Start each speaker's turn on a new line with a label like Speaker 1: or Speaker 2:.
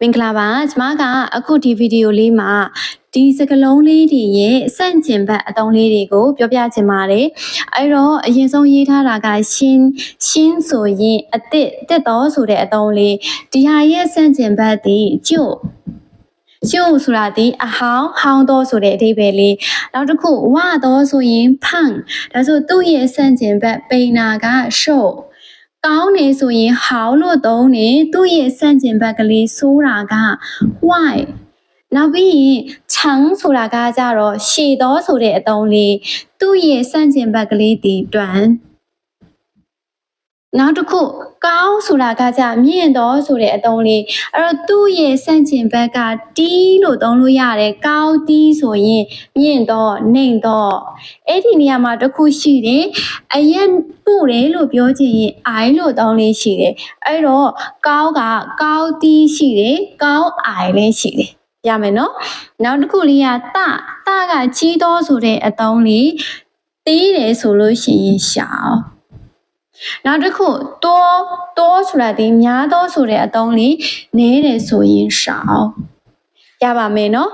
Speaker 1: မင်္ဂလာပါကျမကအခုဒီဗီဒီယိုလေးမှာဒီစကားလုံးလေးတွေရဲ့စန့်ကျင်ဘက်အသုံးလေးတွေကိုပြောပြချင်ပါတယ်အဲ့တော့အရင်ဆုံးရေးထားတာကရှင်းဆိုရင်အစ်တော်ဆိုတဲ့အသုံးလေးဒီဟာရဲ့စန့်ကျင်ဘက်ဒီကျို့ဆိုတာဒီအဟောင်းတော်ဆိုတဲ့အဓိပ္ပာယ်လေးနောက်တစ်ခုဝတော်ဆိုရင်ဖန့်ဒါဆိုသူ့ရဲ့စန့်ကျင်ဘက်ပိန်နာကရှော့ကောင်းနေဆိုရင်ဟောင်းလို့သုံးနေသူ့ရဲ့စန့်ကျင်ဘက်ကလေးဆိုးတာက white နောက်ပြီးရင်ချန်းဆိုတာကကြတော့ရှည်တော်ဆိုတဲ့အသုံးလေးသူ့ရဲ့စန့်ကျင်ဘက်ကလေးဒီတွန်နောက်တစ်ခုကောင်းဆိုတာကကြမြင့်တော်ဆိုတဲ့အသုံးလေးအဲ့တော့သူ့ရဲ့စန့်ကျင်ဘက်ကတီးလို့သုံးလို့ရတယ်ကောင်းတီးဆိုရင်မြင့်တော်နှိမ်တော်အဲ့ဒီနေရာမှာတစ်ခုရှိတယ်အရင်ပို့တယ်လို့ပြောချင်ရင် I လို့သုံးလေးရှိတယ်အဲ့တော့ကောင်းကကောင်းတီးရှိတယ်ကောင်း I လည်းရှိတယ်ရမယ်နော်နောက်တစ်ခုလေးကတကကြီးတော်ဆိုတဲ့အသုံးလေးတီးတယ်ဆိုလို့ရှိရင်ရှောင်းနောက်တစ်ခု多ဆိုတာဒီများသောဆိုတဲ့အသုံးလေးနည်းတယ်ဆိုရင်ရှောင်းရပါမယ်နော်